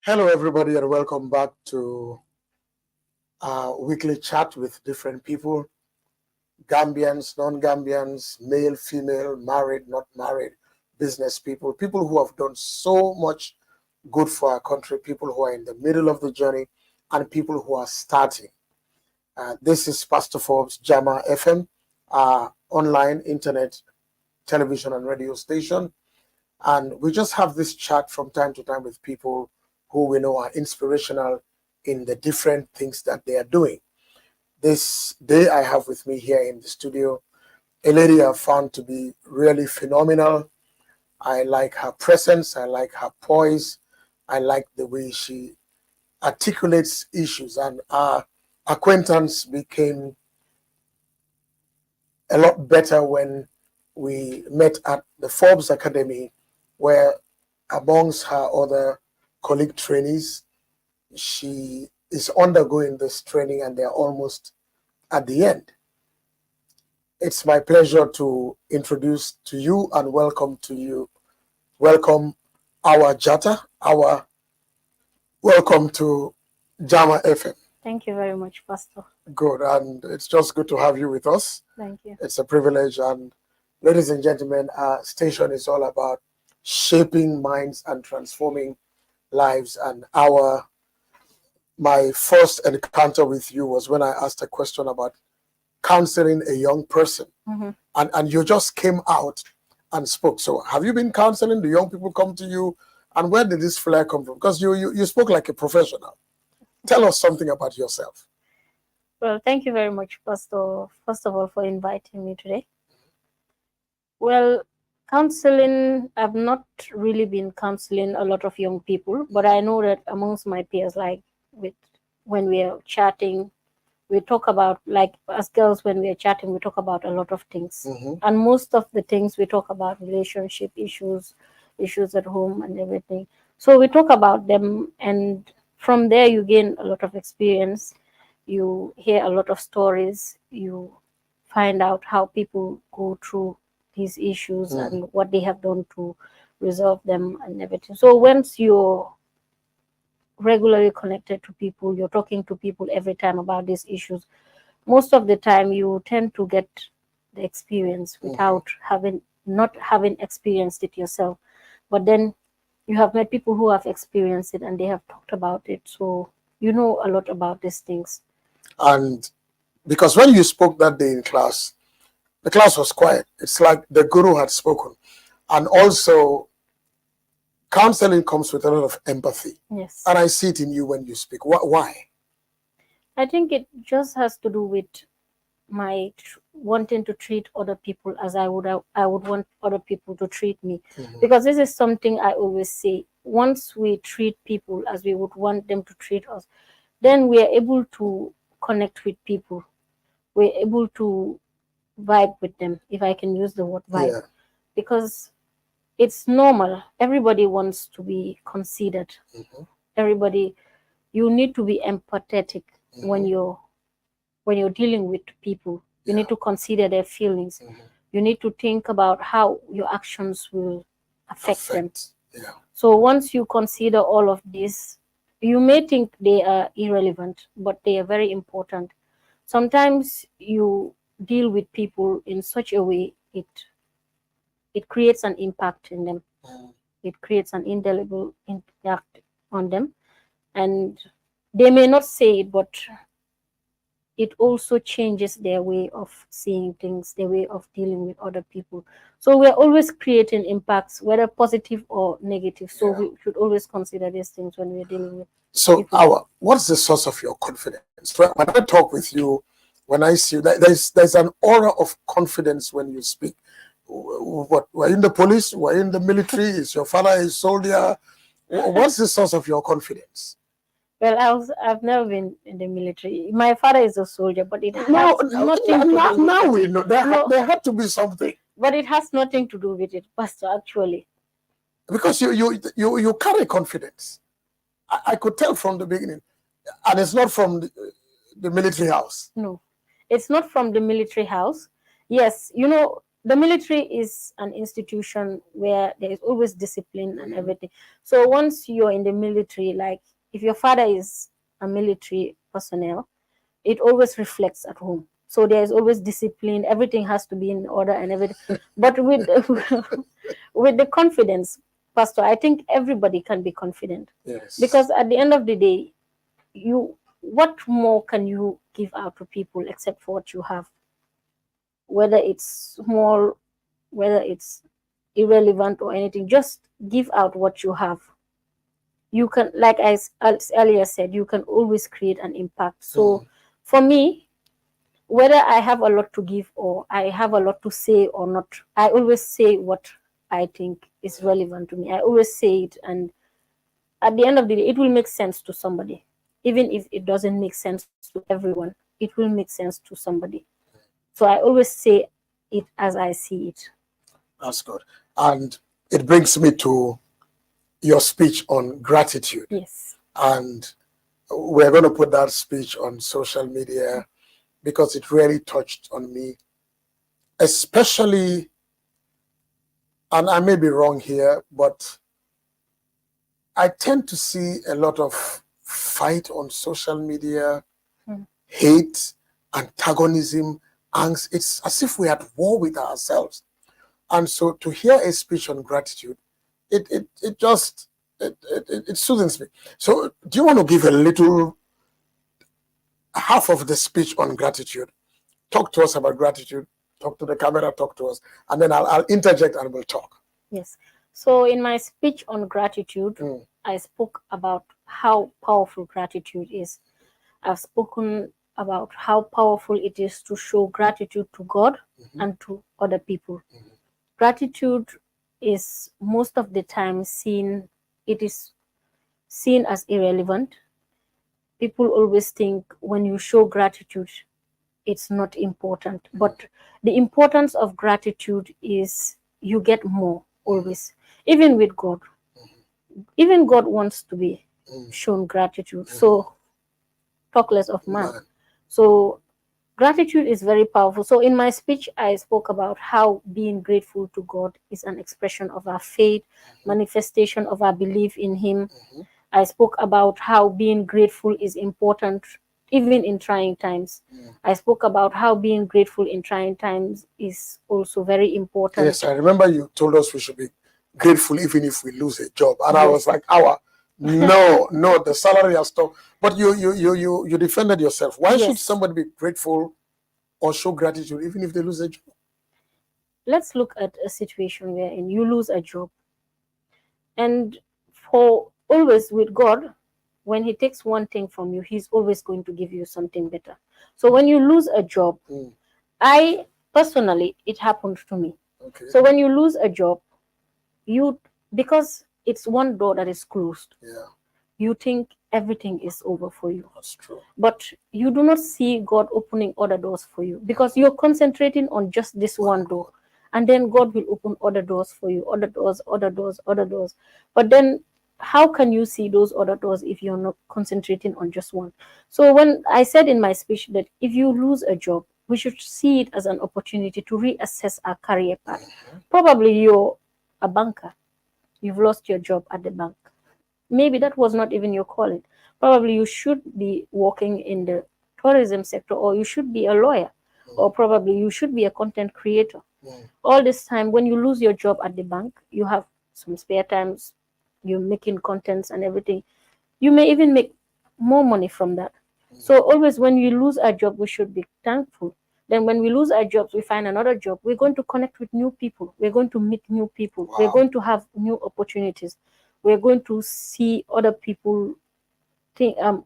Hello, everybody, and welcome back to our weekly chat with different people, Gambians, non-Gambians, male, female, married, not married, business people, people who have done so much good for our country, people who are in the middle of the journey, and people who are starting. This is Pastor Forbes, JAAMA FM, online, internet, television, and radio station. And we just have this chat from time to time with people who we know are inspirational in the different things that they are doing. This day, I have with me here in the studio a lady I've found to be really phenomenal. I like her presence, I like her poise, I like the way she articulates issues, and our acquaintance became a lot better when we met at the Forbes Academy, where amongst her other colleague trainees, she is undergoing this training and they're almost at the end. It's my pleasure to introduce to you and welcome to you. Welcome, Awa Jatta. Awa, welcome to JAAMA FM. Thank you very much, Pastor. Good, and it's just good to have you with us. Thank you. It's a privilege, and ladies and gentlemen, our station is all about shaping minds and transforming lives. And my first encounter with you was when I asked a question about counseling a young person, and you just came out and spoke. So have you been counseling? Do young people come to you? And where did this flair come from? Because you spoke like a professional. Tell us something about yourself. Well, thank you very much, Pastor, first of all, for inviting me today. Well, counseling, I've not really been counseling a lot of young people, but I know that amongst my peers, like when we are chatting, we talk about, like as girls, when we are chatting, we talk about a lot of things. And most of the things we talk about relationship issues at home and everything. So we talk about them, and from there you gain a lot of experience. You hear a lot of stories. You find out how people go through these issues and what they have done to resolve them and everything. So once you're regularly connected to people, you're talking to people every time about these issues, most of the time you tend to get the experience without not having experienced it yourself. But then you have met people who have experienced it and they have talked about it, so you know a lot about these things. And because when you spoke that day in class, the class was quiet. It's like the guru had spoken. And also, counseling comes with a lot of empathy. Yes. And I see it in you when you speak. Why? I think it just has to do with my wanting to treat other people as I would want other people to treat me. Because this is something I always say. Once we treat people as we would want them to treat us, then we are able to connect with people. We're able to vibe with them, if I can use the word vibe. Because it's normal. Everybody wants to be considered. Everybody, you need to be empathetic when you're dealing with people. You need to consider their feelings. You need to think about how your actions will affect them. So once you consider all of this, you may think they are irrelevant, but they are very important. Sometimes you deal with people in such a way it creates an impact in them. It creates an indelible impact on them, and they may not say it, but it also changes their way of seeing things, their way of dealing with other people. So we're always creating impacts, whether positive or negative. So we should always consider these things when we're dealing with So, Awa, what's the source of your confidence? When I talk with you, when I see you, there's an aura of confidence when you speak. What, were you in the police? Were you in the military? Is your father a soldier? What's the source of your confidence? Well, I've never been in the military. My father is a soldier, but it has nothing to do with now we know there had to be something. But it has nothing to do with it, Pastor, actually. Because you carry confidence. I could tell from the beginning. And it's not from the military house. No, it's not from the military house. Yes, you know, the military is an institution where there is always discipline and everything. So once you're in the military, like if your father is a military personnel, it always reflects at home. So there is always discipline. Everything has to be in order and everything. But with with the confidence, Pastor, I think everybody can be confident. Yes. Because at the end of the day, what more can you give out to people except for what you have? Whether it's small, whether it's irrelevant or anything, just give out what you have. You can, like I earlier said, you can always create an impact. So for me, whether I have a lot to give or I have a lot to say or not, I always say what I think is relevant to me. I always say it, and at the end of the day, it will make sense to somebody. Even if it doesn't make sense to everyone, it will make sense to somebody. So I always say it as I see it. That's good. And it brings me to your speech on gratitude. Yes. And we're going to put that speech on social media because it really touched on me, especially, and I may be wrong here, but I tend to see a lot of fight on social media, hate, antagonism, angst. It's as if we're at war with ourselves. And so to hear a speech on gratitude, it soothes me. So do you want to give a little, half of the speech on gratitude? Talk to us about gratitude. talk to the camera, talk to us, and then I'll interject and we'll talk. Yes. So in my speech on gratitude, I spoke about how powerful gratitude is. I've spoken about how powerful it is to show gratitude to God and to other people. Gratitude is most of the time it is seen as irrelevant. People always think when you show gratitude, it's not important. But the importance of gratitude is you get more always, even with God. Even God wants to be shown gratitude. So talk less of man. So gratitude is very powerful. So in my speech, I spoke about how being grateful to God is an expression of our faith, manifestation of our belief in Him. I spoke about how being grateful is important even in trying times. I spoke about how being grateful in trying times is also very important. Yes, I remember you told us we should be grateful even if we lose a job. And I was like, Awa, no, the salary has stopped. But you defended yourself. Why should somebody be grateful or show gratitude even if they lose a job? Let's look at a situation wherein you lose a job. And for always with God, when He takes one thing from you, He's always going to give you something better. So when you lose a job, I personally, it happened to me. Okay. So when you lose a job, because it's one door that is closed, you think everything is over for you. That's true. But you do not see God opening other doors for you because you're concentrating on just this one door. And then God will open other doors for you, other doors, other doors, other doors. But then how can you see those other doors if you're not concentrating on just one? So when I said in my speech that if you lose a job, we should see it as an opportunity to reassess our career path. Probably you're a banker. You've lost your job at the bank. Maybe that was not even your calling. Probably you should be working in the tourism sector, or you should be a lawyer, or probably you should be a content creator. All this time, when you lose your job at the bank, you have some spare times, you're making contents and everything. You may even make more money from that. So always when we lose our job, we should be thankful. Then when we lose our jobs, we find another job. We're going to connect with new people. We're going to meet new people. We're going to have new opportunities. We're going to see other people,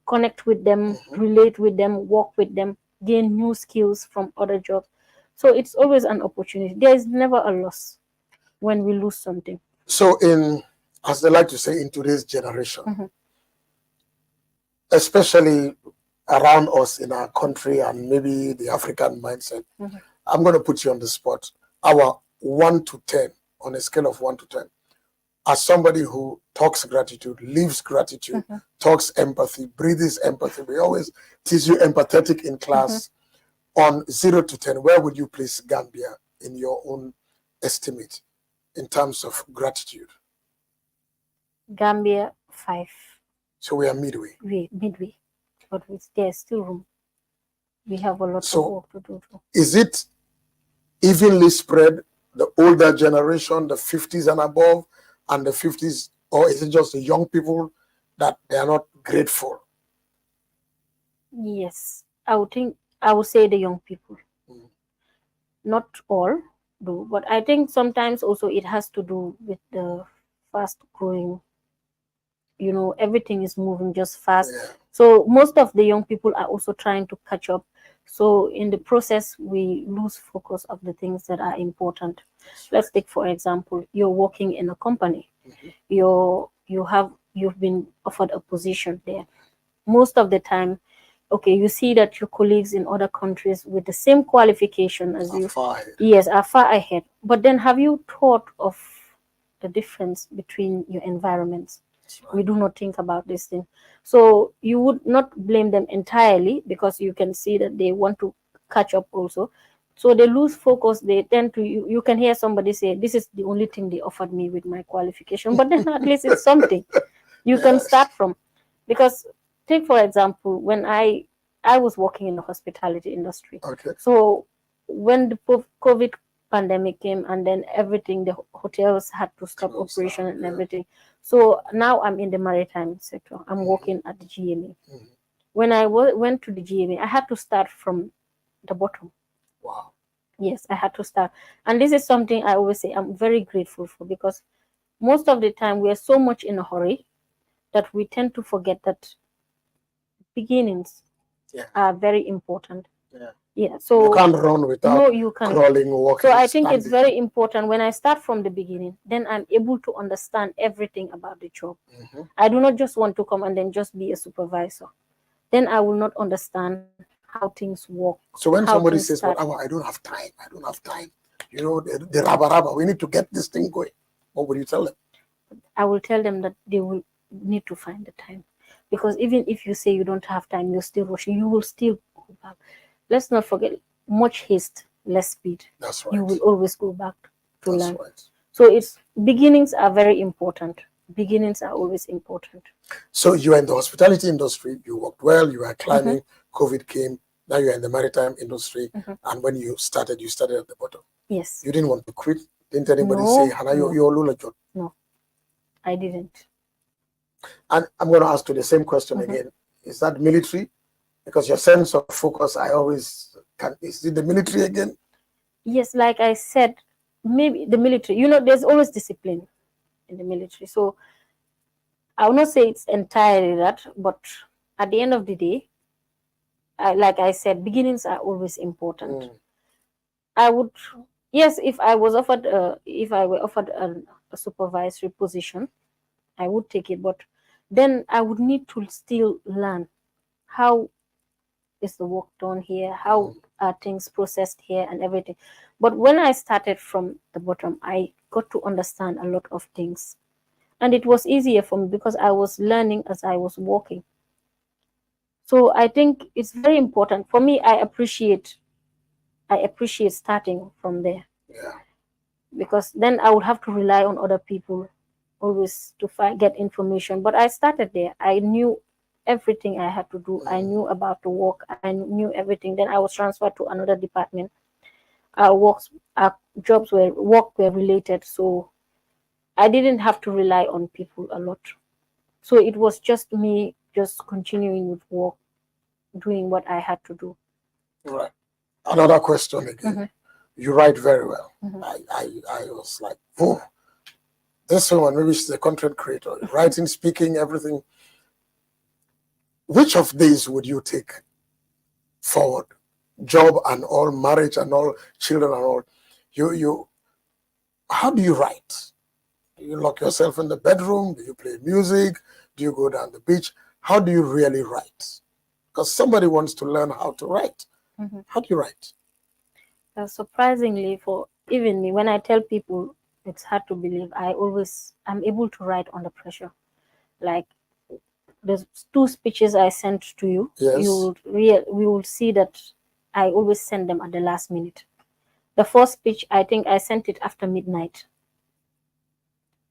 connect with them, relate with them, work with them, gain new skills from other jobs. So it's always an opportunity. There is never a loss when we lose something. So as they like to say, in today's generation, especially around us in our country and maybe the African mindset, I'm going to put you on the spot. Our 1 to 10, on a scale of 1 to 10, as somebody who talks gratitude, lives gratitude, talks empathy, breathes empathy. We always teach you empathetic in class. On 0 to 10, where would you place Gambia in your own estimate in terms of gratitude? Gambia 5. So we are midway. Midway, but there's still room. We have a lot of work to do. Is it evenly spread, the older generation, the 50s and above, and the 50s, or is it just the young people that they are not grateful? Yes, I would say the young people. Not all do, but I think sometimes also it has to do with the fast growing. Everything is moving just fast. So most of the young people are also trying to catch up. So in the process, we lose focus of the things that are important. Let's take, for example, you're working in a company. You've been offered a position there. Most of the time, okay, you see that your colleagues in other countries with the same qualification as you, are far ahead. But then have you thought of the difference between your environments? We do not think about this thing. So you would not blame them entirely because you can see that they want to catch up also. So they lose focus. They tend to, you can hear somebody say, this is the only thing they offered me with my qualification. But then at least it's something you can start from. Because take, for example, when I was working in the hospitality industry. Okay. So when the COVID pandemic came and then everything, the hotels had to stop operation and everything. So now I'm in the maritime sector. I'm working at the GMA. When I went to the GMA, I had to start from the bottom. Wow. Yes, I had to start. And this is something I always say I'm very grateful for, because most of the time we are so much in a hurry that we tend to forget that beginnings Yeah. are very important. Yeah. Yeah. You So can't run without no, you can. crawling, walking, So I think it's standing. very important when I start from the beginning, then I'm able to understand everything about the job. I do not just want to come and then just be a supervisor. Then I will not understand how things work, So how when things somebody start. says, "Well, I don't have time. I don't have time," you know, the rubber, rubber. We need to get this thing going. What would you tell them? I will tell them that they will need to find the time. Because even if you say you don't have time, you're still rushing, you will still go back. Let's not forget, much haste, less speed. That's You right. will always go back to That's learn. right. So it's beginnings are very important. Beginnings are always important. So you are in the hospitality industry. You worked well. You are Mm-hmm. climbing. COVID came. Now you are in the maritime industry. Mm-hmm. And when you started at the bottom. Yes. You didn't want to quit. Didn't anybody say, No, "Hana, no, you're Lula John"? no, I didn't. And I'm going to ask you the same question Mm-hmm. again. Is that military? Because your sense of focus, I always can. Is it the military again? Yes, like I said, maybe the military, there's always discipline in the military. So I will not say it's entirely that, but at the end of the day, like I said, beginnings are always important. I would, yes, if I were offered a supervisory position, I would take it, but then I would need to still learn how is the work done here, how are things processed here, and everything. But when I started from the bottom, I got to understand a lot of things, and it was easier for me because I was learning as I was walking. So I think it's very important for me. I appreciate starting from there. Yeah. Because then I would have to rely on other people always to get information. But I started there. I knew everything I had to do. I knew about the work. I knew everything. Then I was transferred to another department. Our works, our work were related, so I didn't have to rely on people a lot. So it was just me just continuing with work, doing what I had to do. Right. Another question again. Mm-hmm. You write very well. Mm-hmm. I was like, oh, this one, maybe she's a content creator, writing, speaking, everything. Which of these would you take forward? Job and all, marriage and all, children and all. You how do you write? Do you lock yourself in the bedroom? Do you play music? Do you go down the beach? How do you really write? Because somebody wants to learn how to write. Mm-hmm. How do you write? Surprisingly, for even me, when I tell people it's hard to believe, I'm able to write under pressure. Like the two speeches I sent to you, Yes. we will see that I always send them at the last minute. The first speech, I think I sent it after midnight.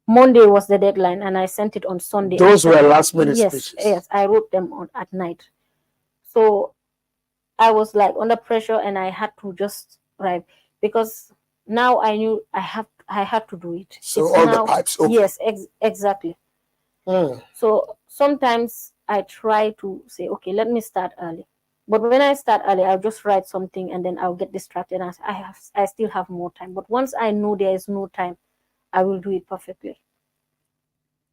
Monday was the deadline, and I sent it on Sunday. Those were last minute speeches. Yes, I wrote them at night. So I was like under pressure, and I had to just write because now I knew I had to do it. So it's all now, the pipes open. Yes, exactly. So sometimes I try to say, okay, let me start early. But when I start early, I'll just write something and then I'll get distracted and I still have more time. But once I know there is no time, I will do it perfectly.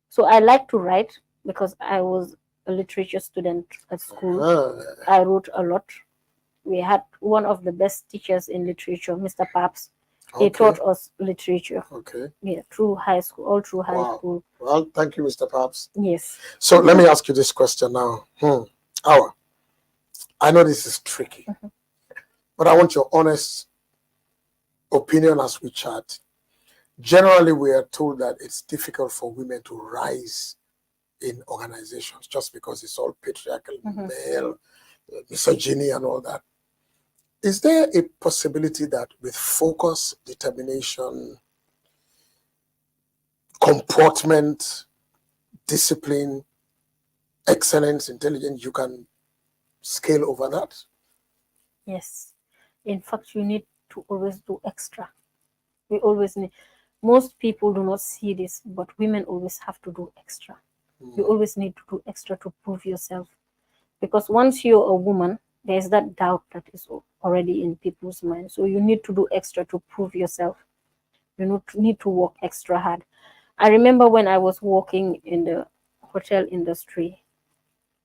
So I like to write because I was a literature student at school. I wrote a lot. We had one of the best teachers in literature, Mr. Paps. He taught us literature. Okay. Yeah, through high school, all through high school. Well, thank you, Mr. Paps. Yes. So let me ask you this question now. Awa, I know this is tricky, but I want your honest opinion as we chat. Generally, we are told that it's difficult for women to rise in organizations just because it's all patriarchal, male, misogyny, and all that. Is there a possibility that with focus, determination, comportment, discipline, excellence, intelligence, you can scale over that? Yes. In fact, you need to always do extra. We always need. Most people do not see this, but women always have to do extra. You always need to do extra to prove yourself. Because once you're a woman, there's that doubt that is already in people's minds. So you need to do extra to prove yourself. You need to work extra hard. I remember when I was working in the hotel industry,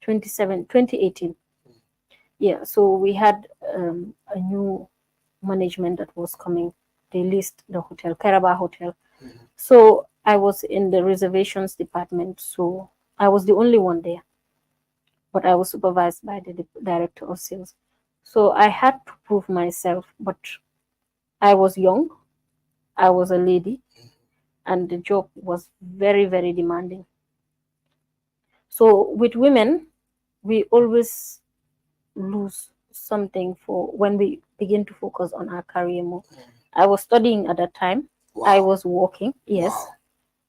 2018. Yeah, so we had a new management that was coming. They leased the hotel, Karaba Hotel. So I was in the reservations department. So I was the only one there, but I was supervised by the director of sales. So I had to prove myself, but I was young, I was a lady, and the job was very, very demanding. So with women, we always lose something for when we begin to focus on our career more. I was studying at that time. Wow. I was working, yes. Wow.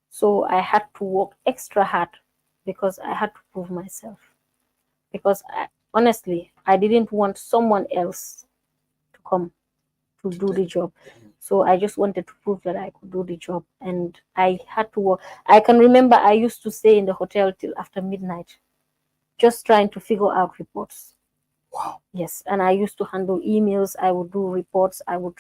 So I had to work extra hard because I had to prove myself. Because honestly, I didn't want someone else to come to do the job. So I just wanted to prove that I could do the job, and I had to work. I can remember I used to stay in the hotel till after midnight, just trying to figure out reports. Wow. Yes, and I used to handle emails. I would do reports. I would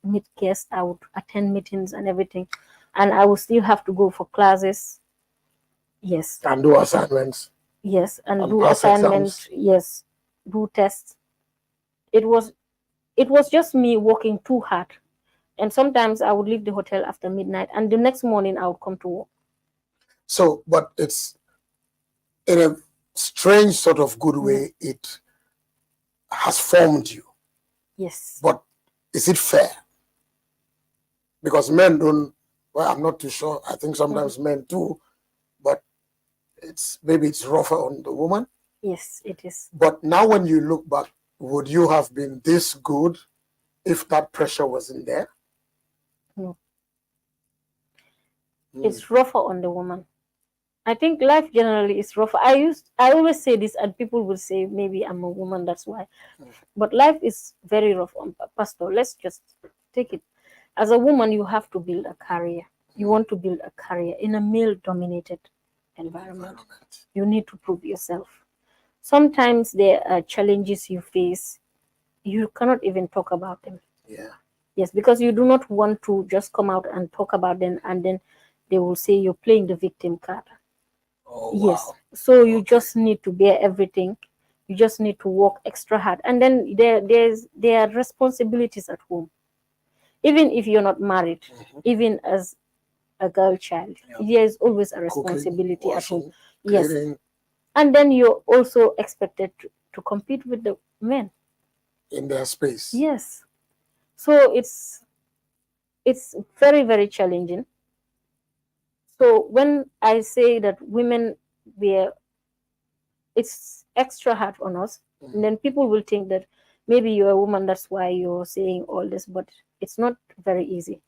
meet guests. I would attend meetings and everything, and I would still have to go for classes. Yes. And do assignments. Yes, and do assignments. Yes, do tests. It was just me working too hard. And sometimes I would leave the hotel after midnight, and the next morning I would come to work. So, but it's in a strange sort of good way, it has formed you. Yes. But is it fair? Because men don't, well, I'm not too sure. I think sometimes men do, but maybe it's rougher on the woman. Yes, it is. But now when you look back, would you have been this good if that pressure wasn't there? No. It's rougher on the woman. I think life generally is rougher. I always say this, and people will say maybe I'm a woman, that's why. But life is very rough on Pastor. Let's just take it. As a woman, you have to build a career. You want to build a career in a male-dominated environment. You need to prove yourself. Sometimes there are challenges you face. You cannot even talk about them. Yeah. Yes, because you do not want to just come out and talk about them, and then they will say you're playing the victim card. Oh, yes. Wow. So you just need to bear everything. You just need to work extra hard. And then there are responsibilities at home. Even if you're not married, even as a girl child, there is always a responsibility Cooking, at home. washing, Yes. cleaning. And then you're also expected to compete with the men in their space. Yes. So it's very, very challenging. So when I say that women it's extra hard on us, and then people will think that maybe you're a woman, that's why you're saying all this, but it's not very easy.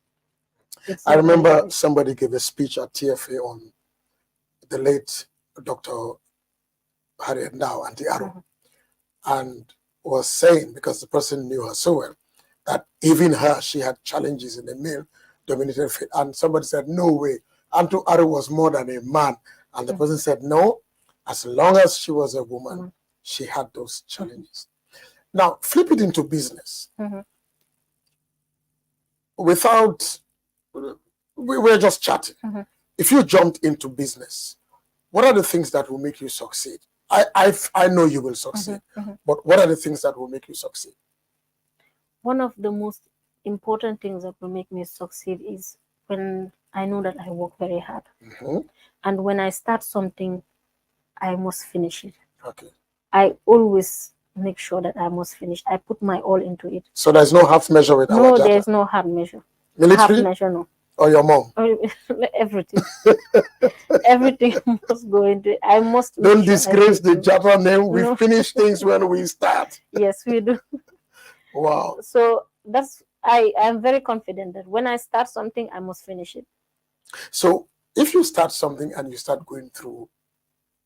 I remember somebody gave a speech at TFA on the late Dr. Harriet Now, Auntie Arrow, and was saying, because the person knew her so well, that even her, she had challenges in the male-dominated field. And somebody said, no way, Auntie Arrow was more than a man. And the person said, no, as long as she was a woman, she had those challenges. Now, flip it into business. Without, we're just chatting. If you jumped into business, what are the things that will make you succeed? I know you will succeed, but what are the things that will make you succeed? One of the most important things that will make me succeed is when I know that I work very hard. And when I start something, I must finish it. Okay. I always make sure that I must finish. I put my all into it. So there's no half measure with Awa No, Jatta? there's no half measure. Military? Half measure, no. Or your mom? Everything. Everything must go into it. I must. Don't disgrace the Jatta name. We finish things when we start. Yes, we do. Wow. So I am very confident that when I start something, I must finish it. So if you start something and you start going through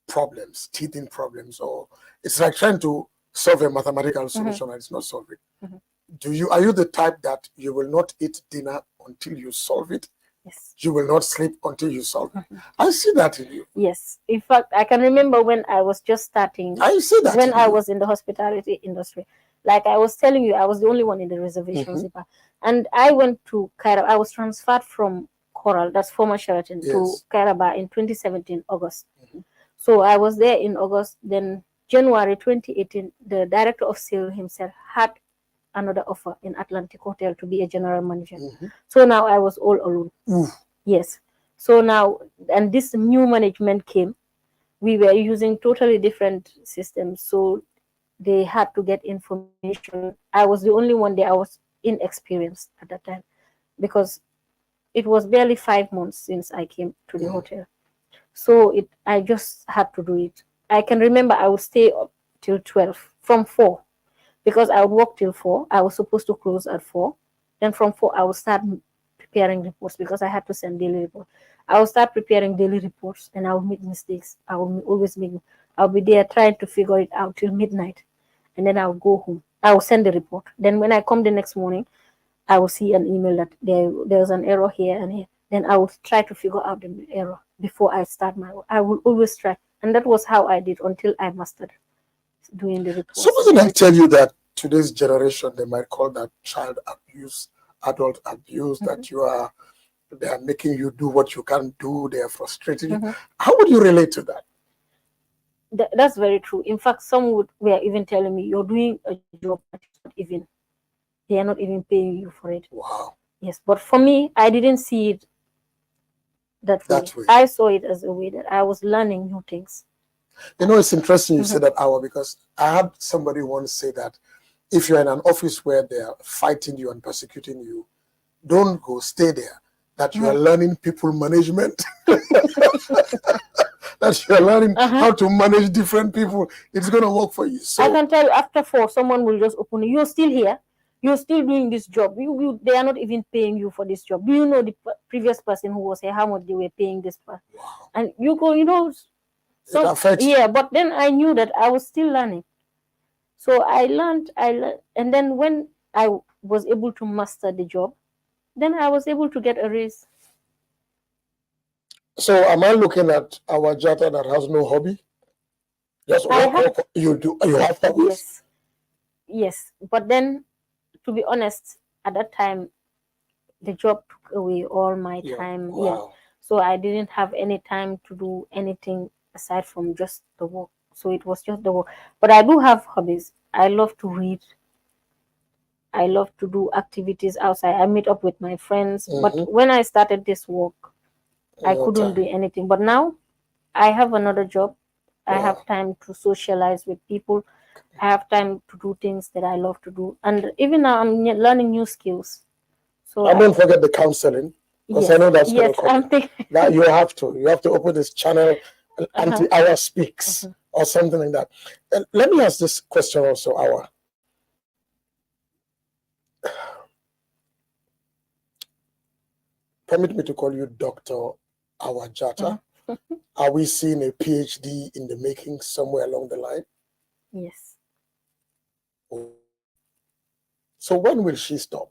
problems, teething problems, or it's like trying to solve a mathematical solution and it's not solving. Are you the type that you will not eat dinner until you solve it? Yes. You will not sleep until you solve it. I see that in you. Yes. In fact, I can remember when I was just starting, I see that when in I you. was in the hospitality industry. Like I was telling you, I was the only one in the reservation zipper. And I went to Kairaba. I was transferred from Coral, that's former Sheraton, to Yes. Kairaba in 2017, August. So I was there in August. Then January 2018, the director of sale himself had another offer in Atlantic Hotel to be a general manager. So now I was all alone. Oof. Yes. So now, and this new management came. We were using totally different systems. So they had to get information. I was the only one there. I was inexperienced at that time because it was barely 5 months since I came to the hotel. So I just had to do it. I can remember I would stay up till 12 from 4 because I would work till 4. I was supposed to close at 4. Then from 4, I would start preparing reports because I had to send daily reports. I would start preparing daily reports and I would make mistakes. I would always make, I'll be there trying to figure it out till midnight. And then I'll go home. I will send the report. Then when I come the next morning, I will see an email that there's an error here and here. Then I will try to figure out the error before I start my work. I will always try. And that was how I did until I mastered doing the reports. So wasn't I tell you that today's generation, they might call that child abuse, adult abuse, that they are making you do what you can't do, they are frustrating you. How would you relate to that? That's very true. In fact, some were even telling me, you're doing a job that is not even, they are not even paying you for it. Wow. Yes, but for me, I didn't see it that way. That way. I saw it as a way that I was learning new things. You know, it's interesting you say that, Awa, because I had somebody once say that if you're in an office where they are fighting you and persecuting you, don't go, stay there. That you are learning people management. That you're learning how to manage different people. It's going to work for you. So I can tell you, after 4, someone will just open it. You're still here. You're still doing this job. They are not even paying you for this job. Do you know the previous person who was here, how much they were paying this person? wow. And you go, you know, It affects. yeah, but then I knew that I was still learning. So I learned, and then when I was able to master the job, then I was able to get a raise. So am I looking at Awa Jatta that has no hobby? Just work. You do. You have hobbies? Yes. But then, to be honest, at that time, the job took away all my time. Wow. Yeah. So I didn't have any time to do anything aside from just the work. So it was just the work. But I do have hobbies. I love to read. I love to do activities outside. I meet up with my friends. But when I started this work, I couldn't do anything. But now I have another job. I have time to socialize with people. I have time to do things that I love to do. And even now I'm learning new skills. So and don't forget the counseling. Because I know that's going to come. That you have to open this channel, Anti-Awa Speaks, or something like that. And let me ask this question also, Awa. Permit me to call you Dr. Awa Jatta. Are we seeing a PhD in the making somewhere along the line? Yes. So when will she stop?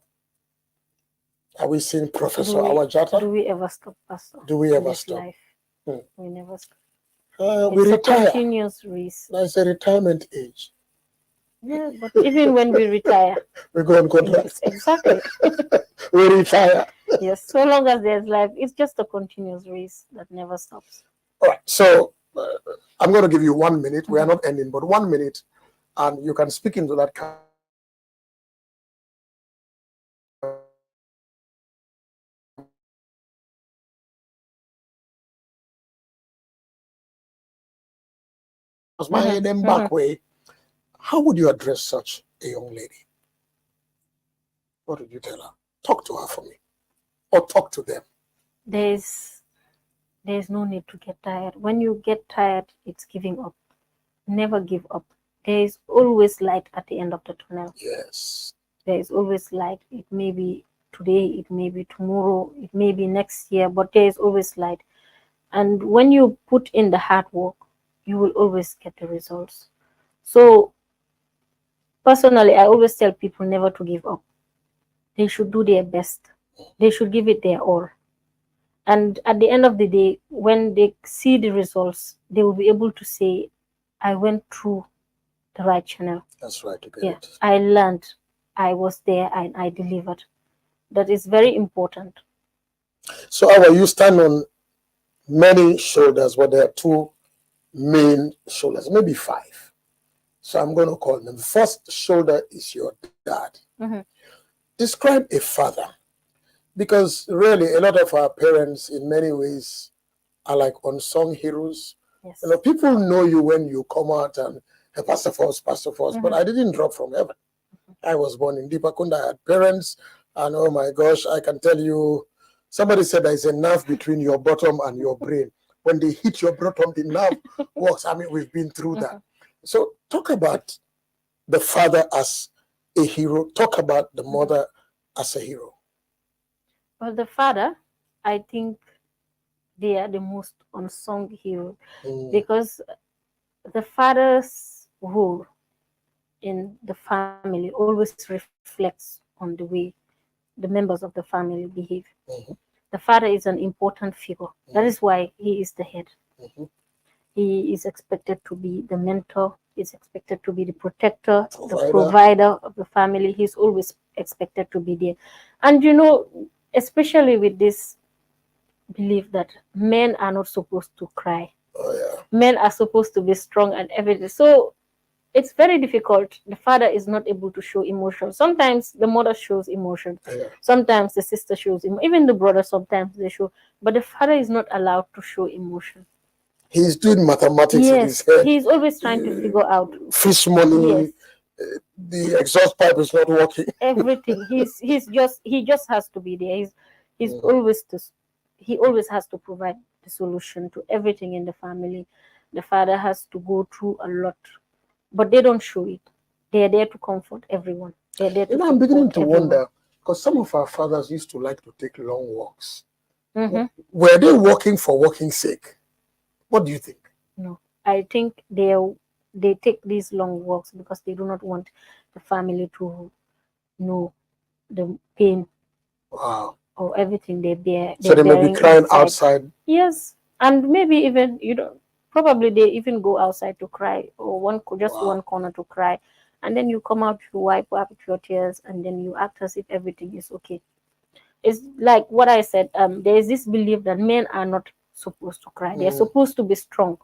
Are we seeing Professor Awa Jatta? Do we ever stop, Pastor? Do we ever stop? We never stop. We retire. A continuous race. That's a retirement age. Yeah, but even when we retire, we go on contract. Yes, exactly. We retire. Yes, so long as there's life, it's just a continuous race that never stops. All right, so I'm going to give you 1 minute. We are not ending, but 1 minute, and you can speak into that. My head and back way. How would you address such a young lady? What would you tell her? Talk to her for me, or talk to them. There's no need to get tired. When you get tired, it's giving up. Never give up. There is always light at the end of the tunnel. Yes. There is always light. It may be today, it may be tomorrow, it may be next year, but there is always light. And when you put in the hard work, you will always get the results. So personally, I always tell people never to give up. They should do their best. They should give it their all. And at the end of the day, when they see the results, they will be able to say, I went through the right channel. That's right, to get Yeah, it. I learned, I was there, and I delivered. That is very important. So, Awa, you stand on many shoulders, but there are two main shoulders, maybe five. So I'm going to call them. First shoulder is your dad. Mhm. Describe a father, because really a lot of our parents, in many ways, are like unsung heroes. Yes. People know you when you come out and hey, Pastor Forbes, Pastor Forbes, but I didn't drop from heaven. I was born in Dipakunda. I had parents, and oh my gosh, I can tell you, somebody said there's a nerve between your bottom and your brain. When they hit your bottom, the nerve works. I mean, we've been through that. So talk about the father as a hero. Talk about the mother as a hero. Well, the father, I think they are the most unsung hero because the father's role in the family always reflects on the way the members of the family behave. The father is an important figure. That is why he is the head. He is expected to be the mentor, he's expected to be the protector, the provider of the family. He's always expected to be there. And especially with this belief that men are not supposed to cry. Oh, yeah. Men are supposed to be strong and everything. So it's very difficult. The father is not able to show emotion. Sometimes the mother shows emotion. Yeah. Sometimes the sister shows emotion. Even the brother, sometimes they show. But the father is not allowed to show emotion. He's doing mathematics in his head. He's always trying to figure out fish money. The exhaust pipe is not working. Everything. He just has to be there. He's always he always has to provide the solution to everything in the family. The father has to go through a lot, but they don't show it. They are there to comfort everyone. They're there to I'm beginning to everyone. wonder, because some of our fathers used to like to take long walks. Were they walking for walking's sake? What do you think? No, I think they take these long walks because they do not want the family to know the pain. Wow. Or everything they bear. So they may be crying outside. Yes, and maybe even probably they even go outside to cry, or one corner to cry, and then you come out, you wipe up your tears, and then you act as if everything is okay. It's like what I said. There is this belief that men are not supposed to cry. They're supposed to be strong.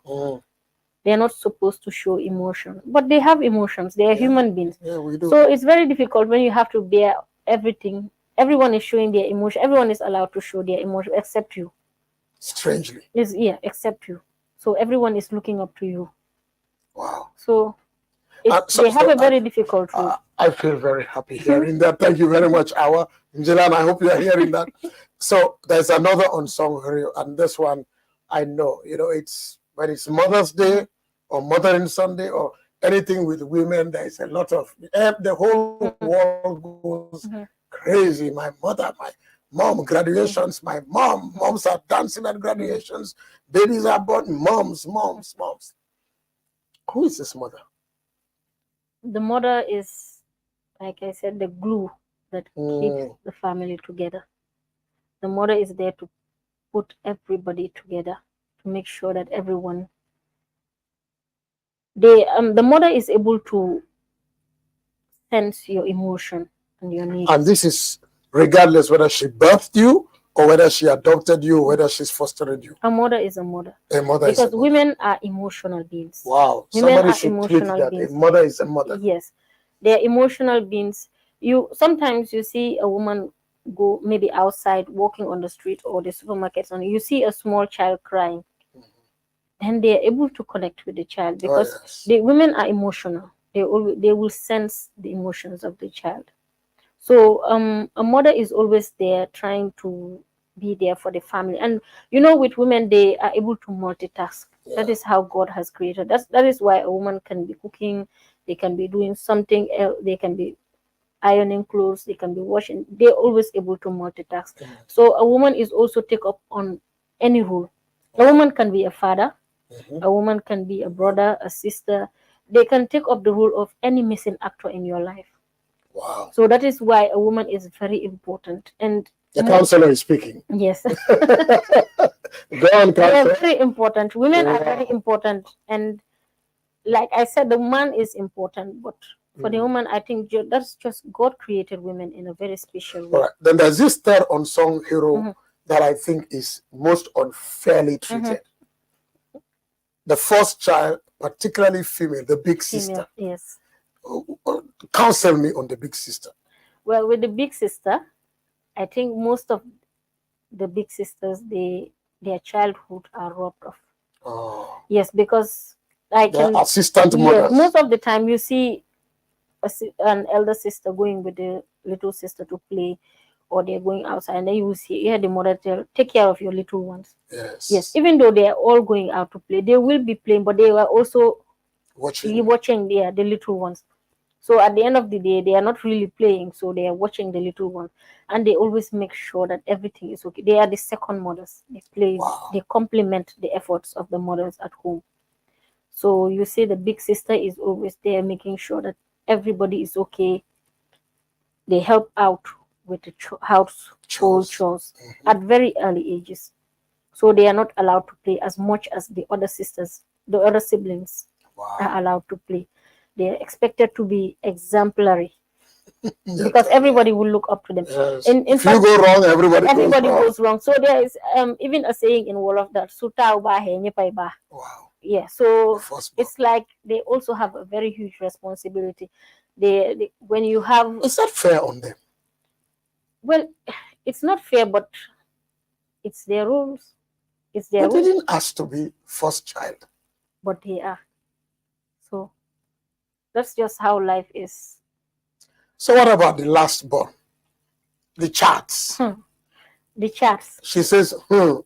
They're not supposed to show emotion, but they have emotions. They are human beings. Yeah, we do. So it's very difficult when you have to bear everything. Everyone is showing their emotion. Everyone is allowed to show their emotion except you. Strangely. Except you. So everyone is looking up to you. Wow. So they have a very difficult role. I feel very happy hearing that. Thank you very much, Awa. Njilan, I hope you are hearing that. So there's another unsung hero, and this one I know. It's when it's Mother's Day or Mothering Sunday or anything with women, there's a lot of the whole world goes crazy. My mother, my mom, graduations, my moms are dancing at graduations, babies are born, moms. Who is this mother? The mother is, like I said, the glue that keeps the family together. The mother is there to put everybody together, to make sure that everyone the mother is able to sense your emotion and your needs. And this is regardless whether she birthed you or whether she adopted you or whether she's fostered you. A mother is a mother. A mother because is a mother. Women are emotional beings. Wow. Women Somebody are should emotional tweet that. beings. A mother is a mother. Yes. They're emotional beings. Sometimes you see a woman go maybe outside walking on the street or the supermarkets, and you see a small child crying. Then they are able to connect with the child because the women are emotional. They will sense the emotions of the child. So a mother is always there trying to be there for the family. And with women, they are able to multitask. That is how God has created. That is why a woman can be cooking, they can be doing something else, they can be ironing clothes, they can be washing. They're always able to multitask. So a woman is also take up on any role. A woman can be a father, a woman can be a brother, a sister. They can take up the role of any missing actor in your life. Wow. So that is why a woman is very important. And The counselor is speaking. Yes. Go on, They are counselor. very important. Women are very Wow. important. And like I said, the man is important. But for the woman, I think that's just God created women in a very special All way. right. Then there's this third unsung hero that I think is most unfairly treated. The first child, particularly female, the big sister. Female, yes. Counsel me on the big sister. Well, with the big sister, I think most of the big sisters, their childhood are robbed of. Oh, Yes, because I they're can. assistant Yes, mothers. most of the time you see an elder sister going with the little sister to play, or they're going outside, and then you hear the mother tell, "Take care of your little ones." Yes. Yes, even though they are all going out to play, they will be playing, but they were also watching the little ones. So at the end of the day, they are not really playing, so they are watching the little ones, and they always make sure that everything is okay. They are the second mothers. They play, they complement the efforts of the mothers at home. So you see, the big sister is always there, making sure that everybody is okay. They help out with the household chores at very early ages. So they are not allowed to play as much as the other sisters, the other siblings are allowed to play. They are expected to be exemplary because everybody will look up to them. Yes. In If fact, you go wrong, everybody goes wrong. So there is even a saying in Wolof that "Suta ba he nyepai ba." Wow. Yeah, so it's like they also have a very huge responsibility. They when you have, is that fair on them? Well, it's not fair, but it's their rules. It's their But they rules. didn't ask to be first child. But they are. So that's just how life is. So what about the last born? The charts. The charts. She says, When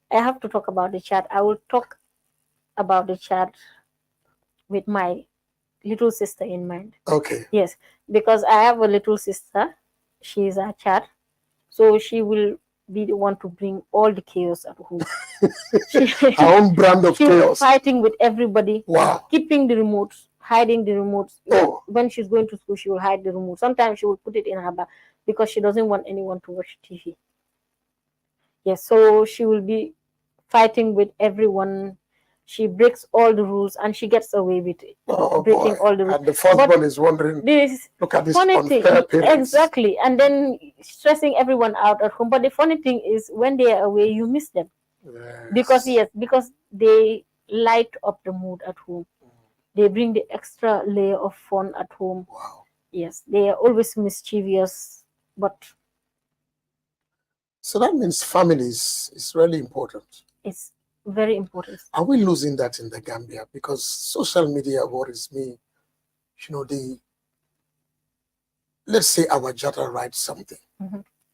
I have to talk about the chart, I will talk about the chart with my little sister in mind. Okay. Yes, because I have a little sister. She is a chart, so she will be the one to bring all the chaos at home. Her own brand of chaos. Fighting with everybody. Wow. Keeping the remotes, hiding the remotes. Oh. When she's going to school, she will hide the remote. Sometimes she will put it in her bag because she doesn't want anyone to watch TV. Yes, so she will be fighting with everyone. She breaks all the rules and she gets away with it. Breaking all the rules. And the first one is wondering, look at this unfair parents. Exactly. And then stressing everyone out at home. But the funny thing is when they are away, you miss them. Yes. Because they light up the mood at home. They bring the extra layer of fun at home. Wow. Yes, they are always mischievous, but so that means families is really important. It's very important. Are we losing that in the Gambia? Because social media worries me. You know, let's say Awa Jatta writes something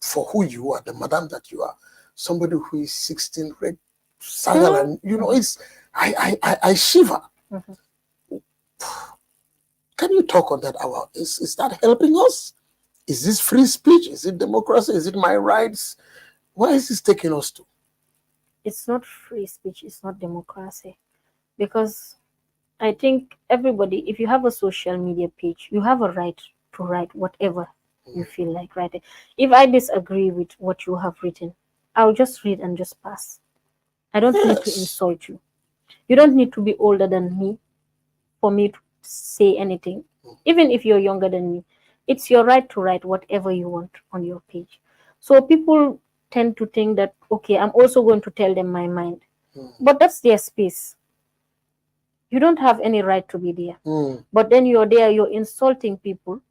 for who you are, the madam that you are, somebody who is 16, red, sagal, and you know, it's I shiver. Can you talk on that, Awa? Is that helping us? Is this free speech? Is it democracy? Is it my rights? Where is this taking us to? It's not free speech. It's not democracy. Because I think everybody, if you have a social media page, you have a right to write whatever you feel like writing. If I disagree with what you have written, I'll just read and just pass. I don't need to insult you. You don't need to be older than me for me to say anything. Even if you're younger than me, it's your right to write whatever you want on your page. So people tend to think that, okay, I'm also going to tell them my mind. But that's their space. You don't have any right to be there. But then you're there, you're insulting people.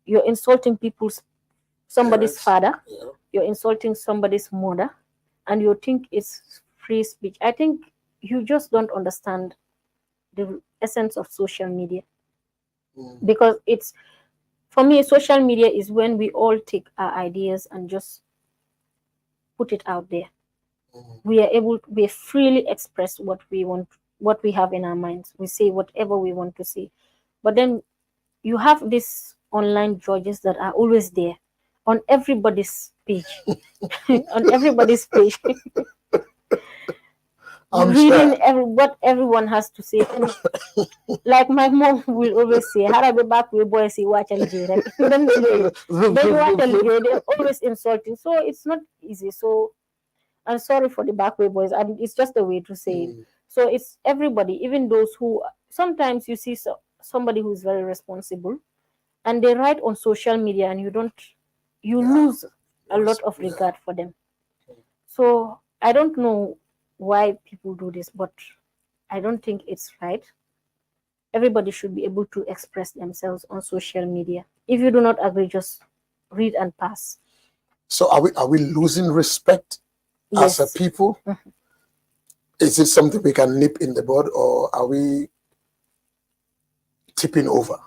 You're insulting somebody's father. You're insulting somebody's mother. And you think it's free speech. I think you just don't understand the essence of social media. Because it's, for me, social media is when we all take our ideas and just put it out there. We freely express what we want, what we have in our minds. We say whatever we want to say. But then you have these online judges that are always there on everybody's page. On everybody's page. I'm reading sure. what everyone has to say. And like my mom will always say, "Harabe back we boys see watch and then they watch and they're always insulting." So it's not easy. So I'm sorry for the backway boys, and it's just a way to say it. Mm, So it's everybody, even those who sometimes you see somebody who's very responsible, and they write on social media, and you yeah. lose a lot of Yeah. regard for them. So I don't know why people do this, but I don't think it's right. Everybody should be able to express themselves on social media. If you do not agree, just read and pass. So are we losing respect as a Yes. people? Is it something we can nip in the bud, or are we tipping over?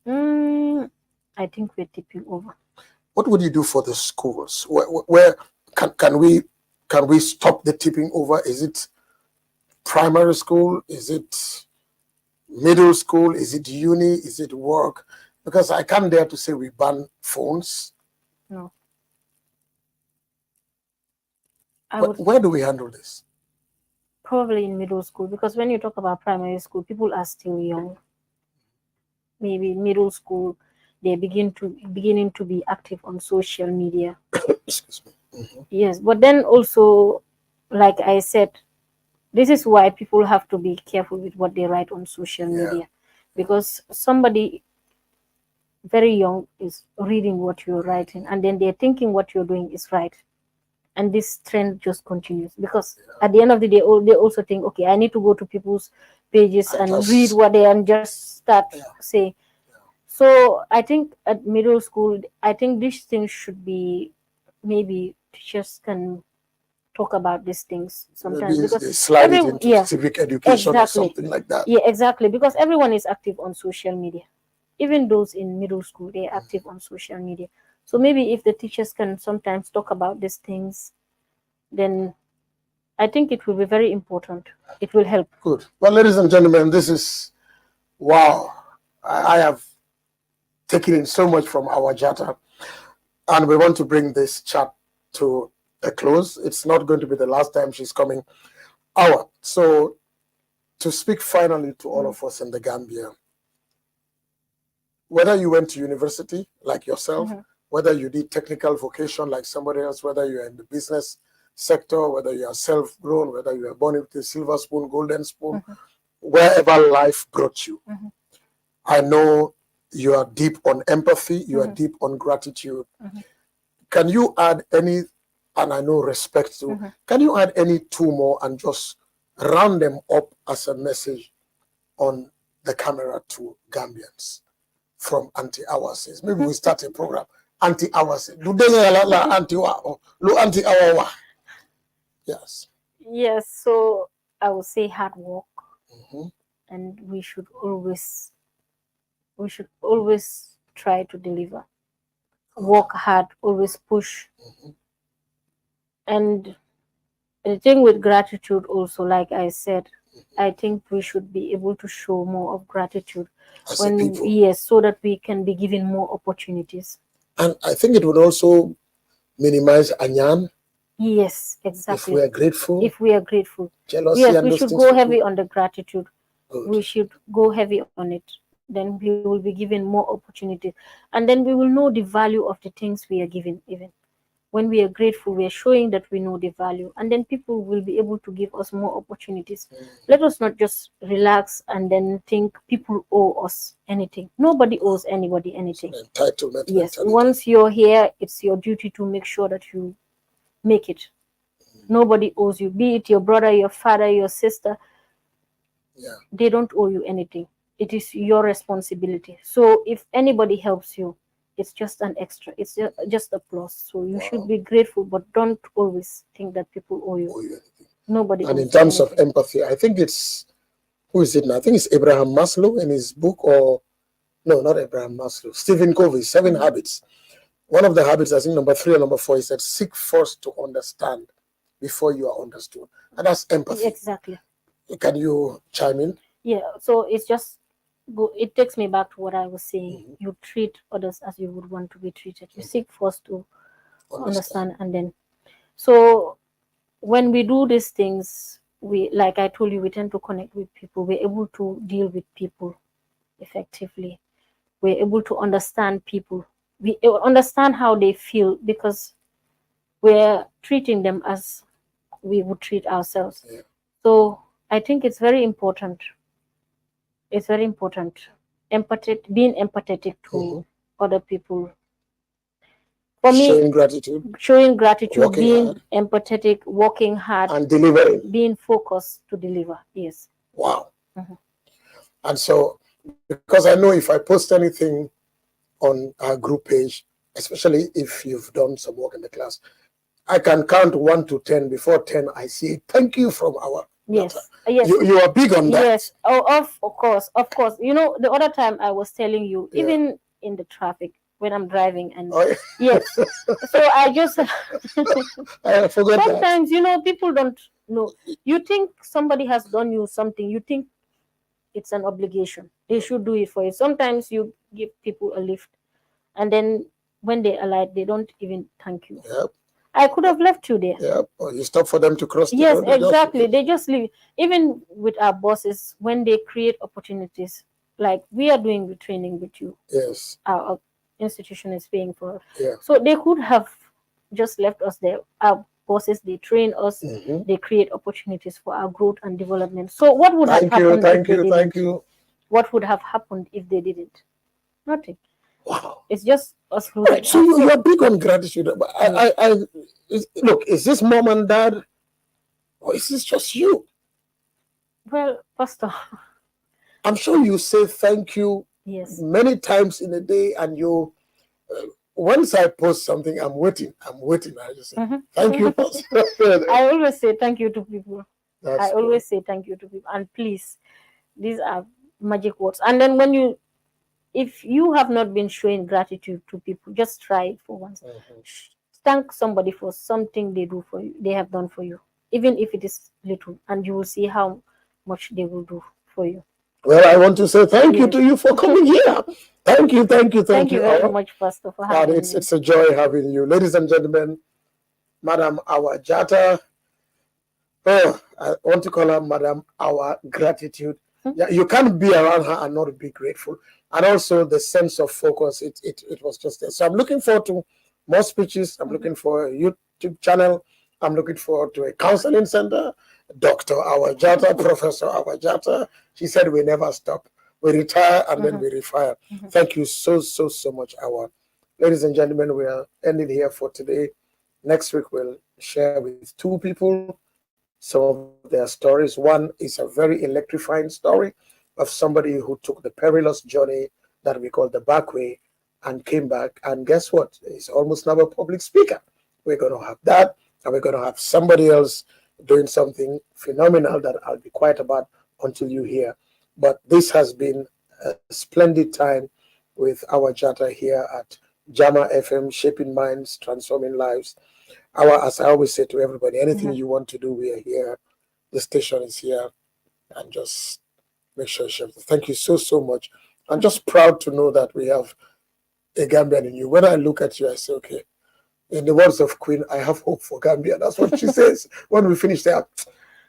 Mm, I think we're tipping over. What would you do for the schools? Where can we stop the tipping over? Is it primary school? Is it middle school? Is it uni? Is it work? Because I can't dare to say we ban phones. No, I would Where do we handle this? probably in middle school, because when you talk about primary school, people are still young. Maybe middle school, they beginning to be active on social media. Excuse me. Mhm. Yes, but then also, like I said, this is why people have to be careful with what they write on social Yeah. media, because somebody very young is reading what you're writing, and then they're thinking what you're doing is right, and this trend just continues, because at the end of the day, they also think, okay, I need to go to people's pages And and read just what they and just start yeah. say. So I think at middle school, I think these things should be, maybe teachers can talk about these things sometimes, Maybe because they slide every it into yeah, civic education or exactly, something like that. yeah, exactly, because everyone is active on social media. Even those in middle school, they're active on social media. So maybe if the teachers can sometimes talk about these things, then I think it will be very important. It will help. Good. Well, ladies and gentlemen, this is wow. I have taken in so much from Awa Jatta, and we want to bring this chat to a close. It's not going to be the last time she's coming. Awa, so to speak finally to all of us in the Gambia, whether you went to university like yourself, Mhm. whether you did technical vocation like somebody else, whether you're in the business sector, whether you are self-grown, whether you are born with a silver spoon, golden spoon, Mhm. wherever life brought you, Mhm. I know you are deep on empathy, you are Mhm. deep on gratitude. Mhm. Can you add any, and I know respect too, Mhm. can you add any two more and just round them up as a message on the camera to Gambians from Auntie Awa says? Maybe we start a program. Auntie Awa says, "Lu denge la la Auntie Wa, lu Auntie Awa wa." Yes. Yes, so I would say hard work, Mm-hmm. and we should always try to deliver. Work hard, always push. Mm-hmm. And the thing with gratitude also, like I said, I think we should be able to show more of gratitude As a when, people. yes, so that we can be given more opportunities. And I think it would also minimize anyan Yes, if we exactly. are grateful, If we are grateful, jealousy, yes, and we those should things go we heavy do. on the gratitude. Good. We should go heavy on it. Then we will be given more opportunities, and then we will know the value of the things we are given. Even when we are grateful, we are showing that we know the value, and then people will be able to give us more opportunities. Let us not just relax and then think people owe us anything. Nobody owes anybody It's anything. an entitlement Yes, mentality. once you're here, it's your duty to make sure that you make it. Nobody owes you, be it your brother, your father, your sister. Yeah. They don't owe you anything. It is your responsibility. So if anybody helps you, it's just an extra, it's just a plus. So you should Wow. be grateful, but don't always think that people owe you. Owe you anything. Nobody And in owes you terms of anything. empathy, I think it's, who is it now? I think it's Abraham Maslow in his book, or no, not Abraham Maslow, Stephen Covey, Seven Mhm. Habits. One of the habits, I think number 3 or number 4, he said, seek first to understand before you are understood. And that's empathy. Exactly. Can you chime in? Yeah, so it's just it takes me back to what I was saying. Mhm. You treat others as you would want to be treated. You seek first to Understand. understand, and then, so when we do these things, we, like I told you, we tend to connect with people. We're able to deal with people effectively. We're able to understand people. We understand how they feel because we're treating them as we would treat ourselves. Yeah. So I think it's very important. It's very important. Being empathetic to other people. For me, Showing gratitude, showing gratitude, working being hard, empathetic, working hard, and delivering. being focused to deliver. Yes. Wow. Mhm. And so, because I know if I post anything on our group page, especially if you've done some work in the class, I can count 1 to 10. Before 10, I see thank you from our Yes. daughter. Yes. You are big on that. Yes. Oh, of course, of course. You know, the other time I was telling you, Yeah. even in the traffic when I'm driving, and Oh, yeah. yes. So I just I forgot that. sometimes, you know, people don't know. You think somebody has done you something. You think it's an obligation. They should do it for you. Sometimes you give people a lift, and then when they alight, they don't even thank you. Yep. I could have left you there. Yep. Or you stop for them to cross the Yes, road. They just exactly. They just leave. Even with our bosses, when they create opportunities, like we are doing the training with you, yes. our institution is paying for it. Yeah. So they could have just left us there. Our bosses, they train us, they create opportunities for our growth and development. So what would have happened if they didn't? Thank you. What would have happened if they didn't? Nothing. Wow. It's just us losing. Right. So you're big on gratitude. But look, is this mom and dad, or is this just you? Well, Pastor. I'm sure you say thank you Yes. many times in a day, and you. Once I post something, I'm waiting. I just say, thank you, Pastor. I always say thank you to people. That's I always say thank you to people. And please, these are magic words. And then if you have not been showing gratitude to people, just try it for once. Thank somebody for something they do for you, they have done for you, even if it is little, and you will see how much they will do for you. Well, I want to say thank you to you for coming here. Thank you. Thank you very much, Pastor, for having me. It's a joy having you. Ladies and gentlemen, Madam Awa Jatta. Oh, I want to call her Madam Awa Gratitude. Yeah, you can't be around her and not be grateful. And also the sense of focus, it was just there. So I'm looking forward to more speeches. I'm looking for a YouTube channel. I'm looking forward to a counseling center. Dr. Awa Jatta, Professor Awa Jatta. She said we never stop. We retire and then we refire. Thank you so much, Awa. Ladies and gentlemen, we are ending here for today. Next week, we'll share with 2 people some of their stories. One is a very electrifying story of somebody who took the perilous journey that we call the back way and came back. And guess what? He's almost now a public speaker. We're going to have that, and we're going to have somebody else doing something phenomenal that I'll be quiet about until you hear. But this has been a splendid time with Awa Jatta here at JAAMA FM, shaping minds, transforming lives. As I always say to everybody, anything you want to do, we are here. The station is here, and just make sure you share. Thank you so much. I'm just proud to know that we have a Gambian in you. When I look at you, I say, okay, in the words of Queen, I have hope for Gambia. That's what she says when we finish there.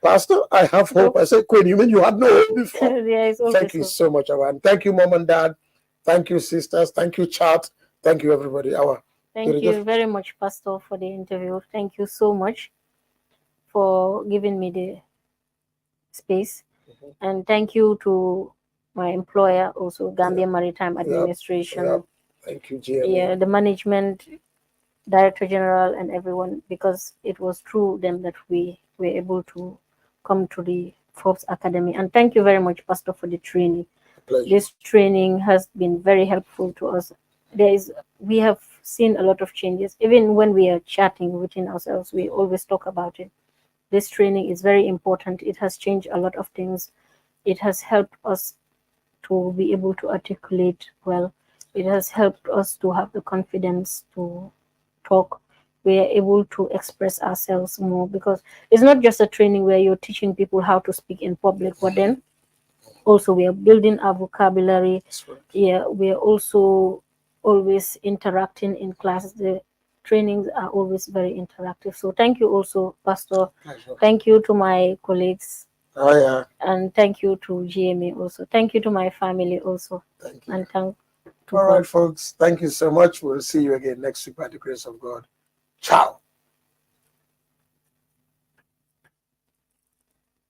Pastor, I have hope. I said, Queen, you mean you had no hope before? Yeah, thank you so much, Awa. And thank you, Mom and Dad. Thank you, sisters. Thank you, chat. Thank you, everybody. Awa. Thank you very much, Pastor, for the interview. Thank you so much for giving me the space. And thank you to my employer, also Gambia Maritime Administration. Thank you, GMA. Yeah, the management, Director General, and everyone, because it was through them that we were able to come to the Forbes Academy. And thank you very much, Pastor, for the training. This training has been very helpful to us. We have seen a lot of changes. Even when we are chatting within ourselves, we always talk about it. This training is very important. It has changed a lot of things. It has helped us to be able to articulate well. It has helped us to have the confidence to talk. We are able to express ourselves more, because it's not just a training where you're teaching people how to speak in public, but then also we are building our vocabulary. Yeah, we are also always interacting in class. trainings are always very interactive. So thank you also, Pastor. Pleasure. Thank you to my colleagues. Oh, yeah. And thank you to GMA also. Thank you to my family also. Thank you. And thank to All God. right, folks. Thank you so much. We'll see you again next week by the grace of God. Ciao.